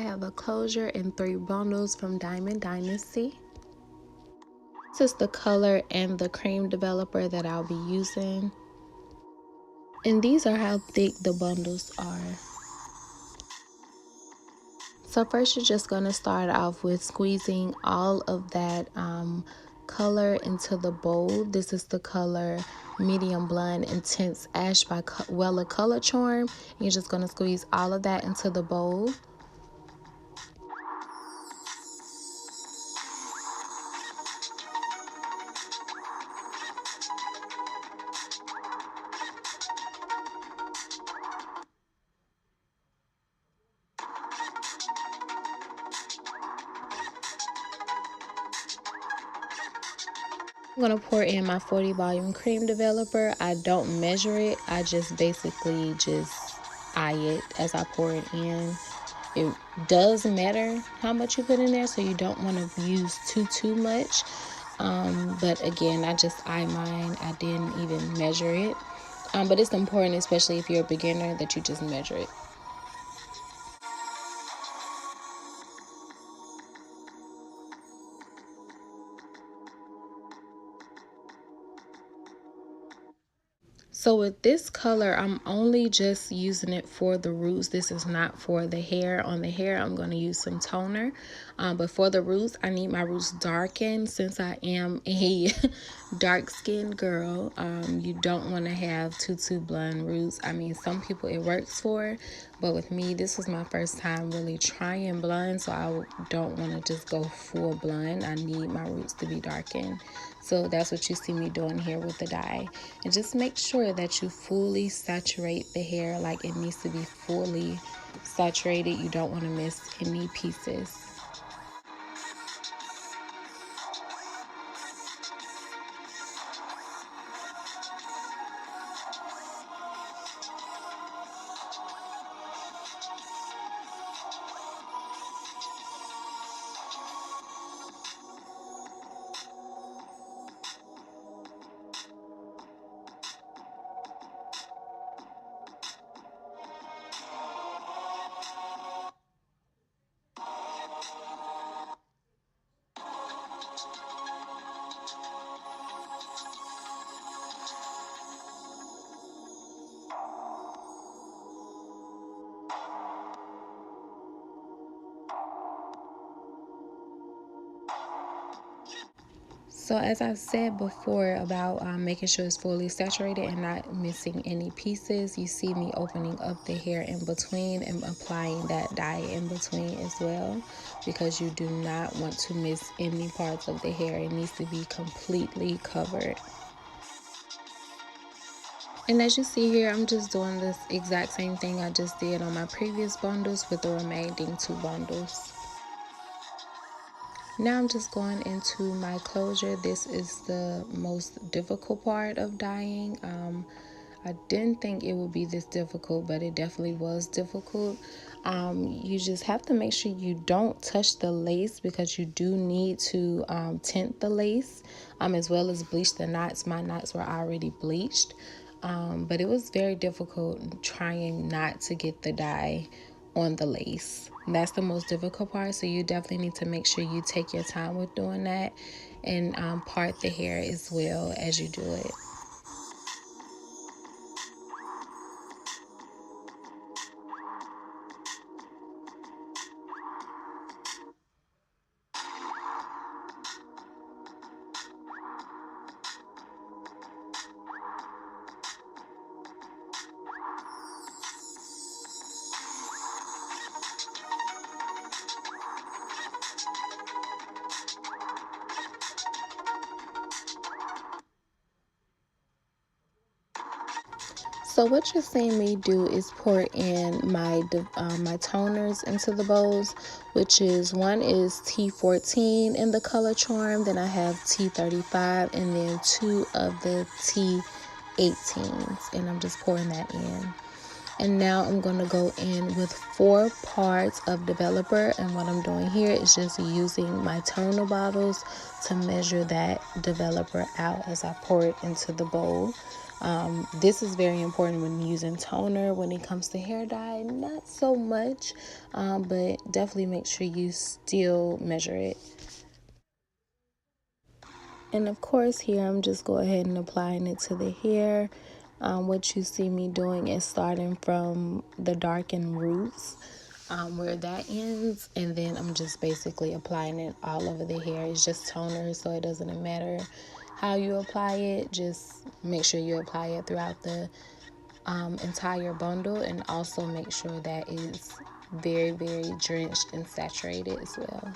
have a closure and 3 bundles from Diamond Dynasty. This is the color and the cream developer that I'll be using. And these are how thick the bundles are. So first you're just going to start off with squeezing all of that color into the bowl. This is the color Medium Blonde Intense Ash by Wella Color Charm. You're just going to squeeze all of that into the bowl. I'm going to pour in my 40 volume cream developer. I don't measure it. I just basically just eye it as I pour it in. It does matter how much you put in there, so you don't want to use too much. But again, I just eye mine. I didn't even measure it. But it's important, especially if you're a beginner, that you just measure it. So with this color, I'm only just using it for the roots. This is not for the hair. On the hair, I'm going to use some toner. But for the roots, I need my roots darkened. Since I am a dark skinned girl, you don't want to have too blonde roots. I mean, some people it works for, but with me, this was my first time really trying blonde, so I don't want to just go full blonde. I need my roots to be darkened. So that's what you see me doing here with the dye. And just make sure that you fully saturate the hair, like it needs to be fully saturated. You don't want to miss any pieces. So as I've said before about making sure it's fully saturated and not missing any pieces, you see me opening up the hair in between and applying that dye in between as well, because you do not want to miss any parts of the hair. It needs to be completely covered. And as you see here, I'm just doing this exact same thing I just did on my previous bundles with the remaining 2 bundles. Now I'm just going into my closure. This is the most difficult part of dyeing. I didn't think it would be this difficult, but it definitely was difficult. You just have to make sure you don't touch the lace, because you do need to tint the lace as well as bleach the knots. My knots were already bleached, but it was very difficult trying not to get the dye on the lace. That's the most difficult part, so you definitely need to make sure you take your time with doing that and part the hair as well as you do it. So what you're seeing me do is pour in my toners into the bowls, which is one is T14 in the color charm, then I have T35, and then 2 of the T18s, and I'm just pouring that in. And now I'm going to go in with 4 parts of developer, and what I'm doing here is just using my toner bottles to measure that developer out as I pour it into the bowl. This is very important when using toner. When it comes to hair dye, not so much, but definitely make sure you still measure it. And of course here I'm just go ahead and applying it to the hair. What you see me doing is starting from the darkened roots, where that ends, and then I'm just basically applying it all over the hair. It's just toner, so it doesn't matter how you apply it. Just make sure you apply it throughout the entire bundle, and also make sure that it's very, very drenched and saturated as well.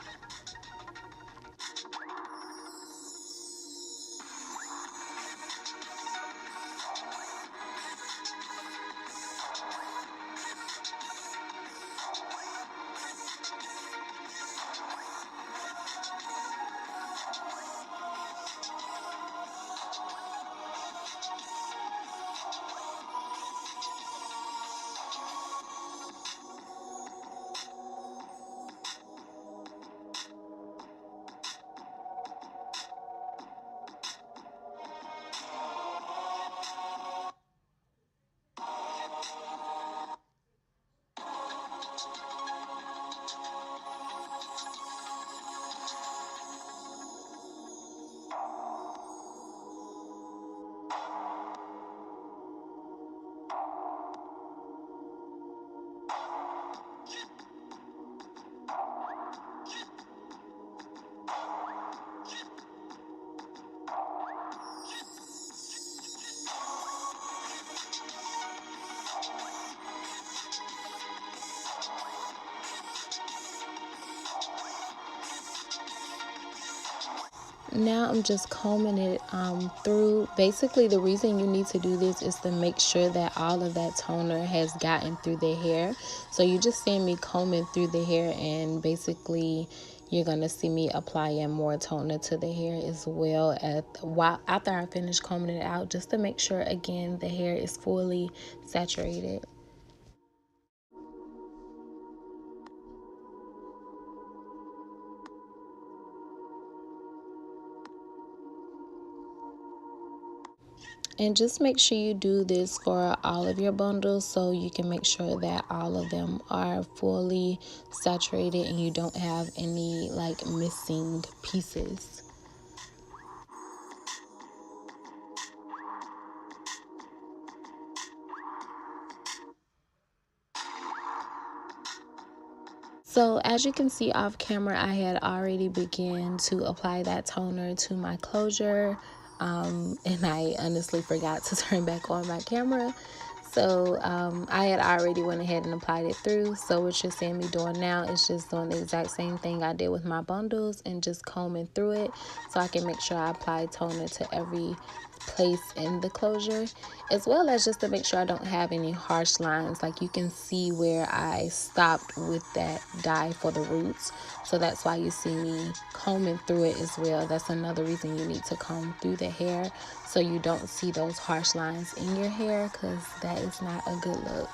Now I'm just combing it through. Basically, the reason you need to do this is to make sure that all of that toner has gotten through the hair. So you just see me combing through the hair, and basically you're gonna see me applying more toner to the hair as well after I finish combing it out, just to make sure again the hair is fully saturated. And just make sure you do this for all of your bundles, so you can make sure that all of them are fully saturated and you don't have any like missing pieces. So as you can see off camera, I had already begun to apply that toner to my closure, and I honestly forgot to turn back on my camera. So I had already went ahead and applied it through. So what you're seeing me doing now is just doing the exact same thing I did with my bundles, and just combing through it so I can make sure I apply toner to every place in the closure, as well as just to make sure I don't have any harsh lines. Like you can see where I stopped with that dye for the roots, so that's why you see me combing through it as well. That's another reason you need to comb through the hair, so you don't see those harsh lines in your hair, because that is not a good look.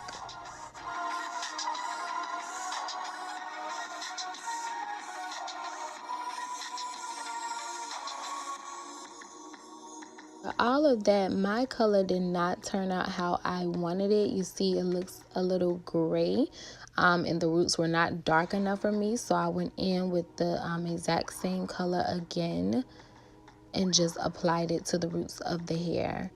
All of that, my color did not turn out how I wanted it. You see it looks a little gray, and the roots were not dark enough for me, so I went in with the exact same color again and just applied it to the roots of the hair.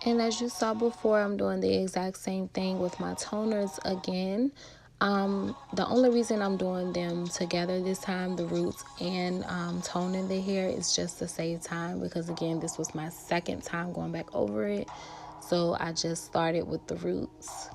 And as you saw before, I'm doing the exact same thing with my toners again. The only reason I'm doing them together this time, the roots and toning the hair, is just to save time, because again, this was my second time going back over it. So I just started with the roots.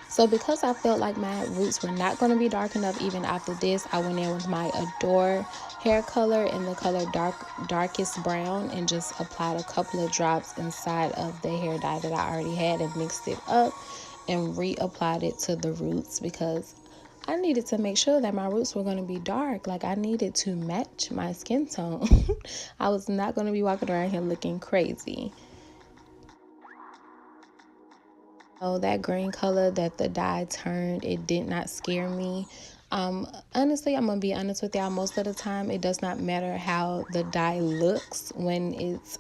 So because I felt like my roots were not going to be dark enough even after this, I went in with my Adore hair color in the color darkest brown and just applied a couple of drops inside of the hair dye that I already had and mixed it up and reapplied it to the roots, because I needed to make sure that my roots were going to be dark. Like, I needed to match my skin tone. I was not going to be walking around here looking crazy. Oh, that green color that the dye turned, it did not scare me. Honestly, I'm gonna be honest with y'all, most of the time it does not matter how the dye looks when it's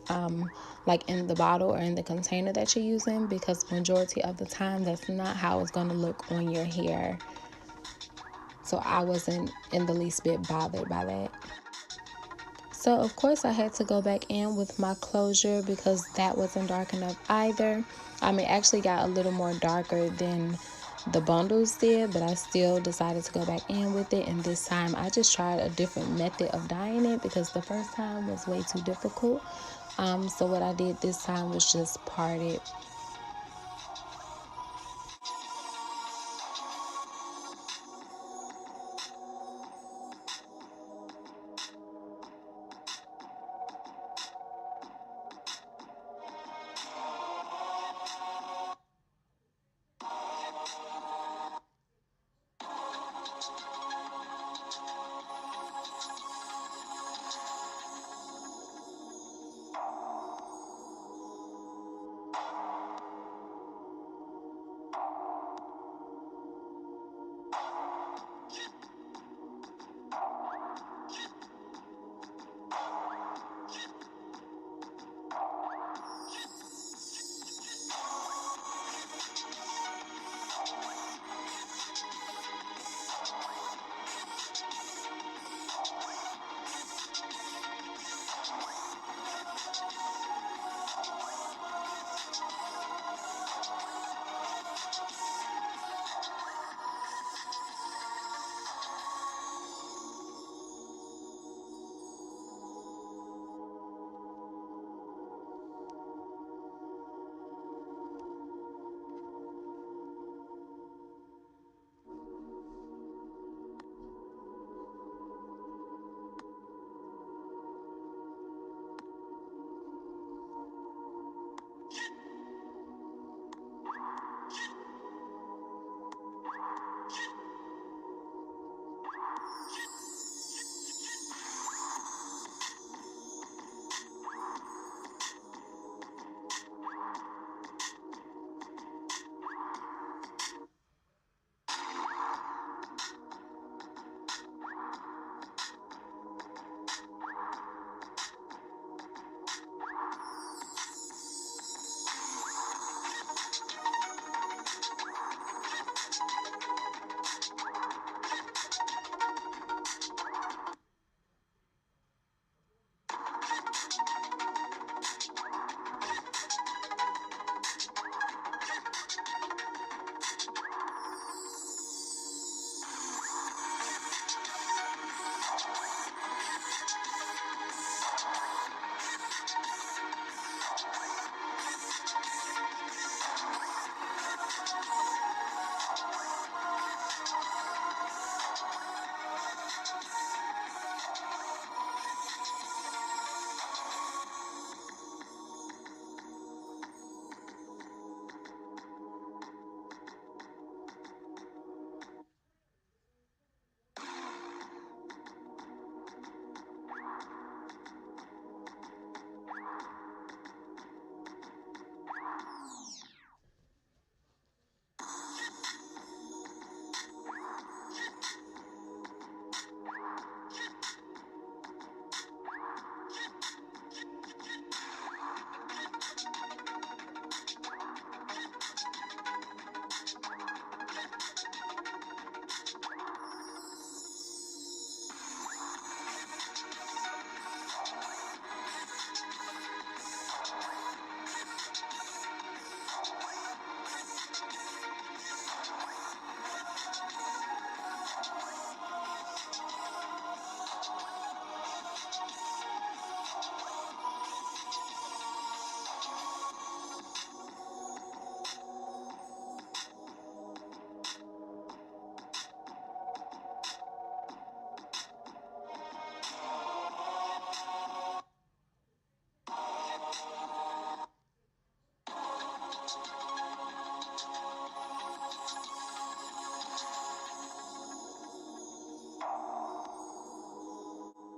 like in the bottle or in the container that you're using, because majority of the time that's not how it's gonna look on your hair. So I wasn't in the least bit bothered by that. So of course I had to go back in with my closure because that wasn't dark enough either. It actually got a little more darker than the bundles did, but I still decided to go back in with it. And this time I just tried a different method of dyeing it because the first time was way too difficult. So what I did this time was just part it.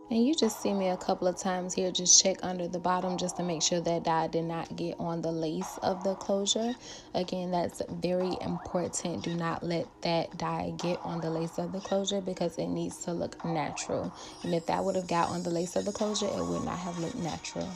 And you just see me a couple of times here just check under the bottom just to make sure that dye did not get on the lace of the closure. Again, that's very important. Do not let that dye get on the lace of the closure because it needs to look natural. And if that would have got on the lace of the closure, it would not have looked natural.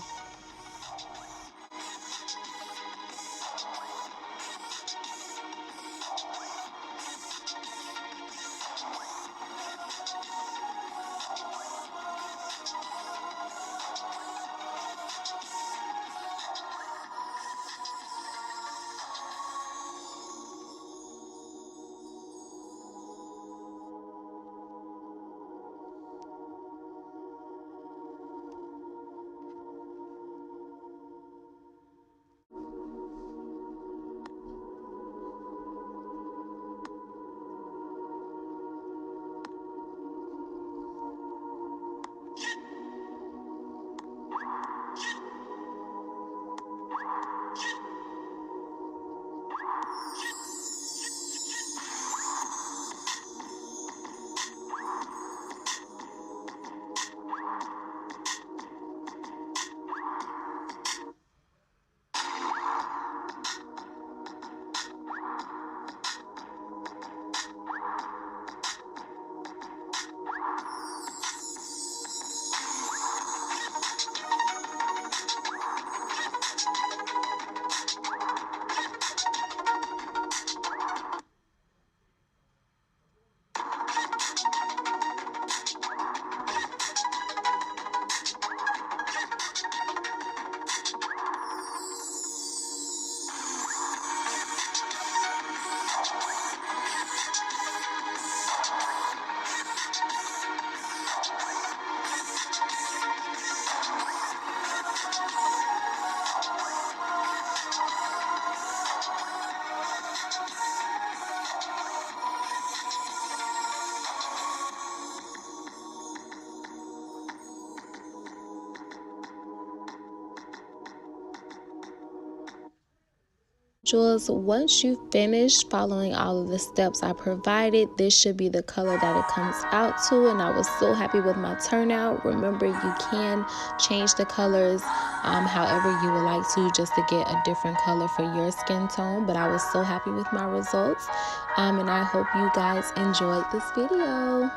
Jewels, once you finish following all of the steps I provided, this should be the color that it comes out to, and I was so happy with my turnout. Remember, you can change the colors however you would like to, just to get a different color for your skin tone, but I was so happy with my results, and I hope you guys enjoyed this video.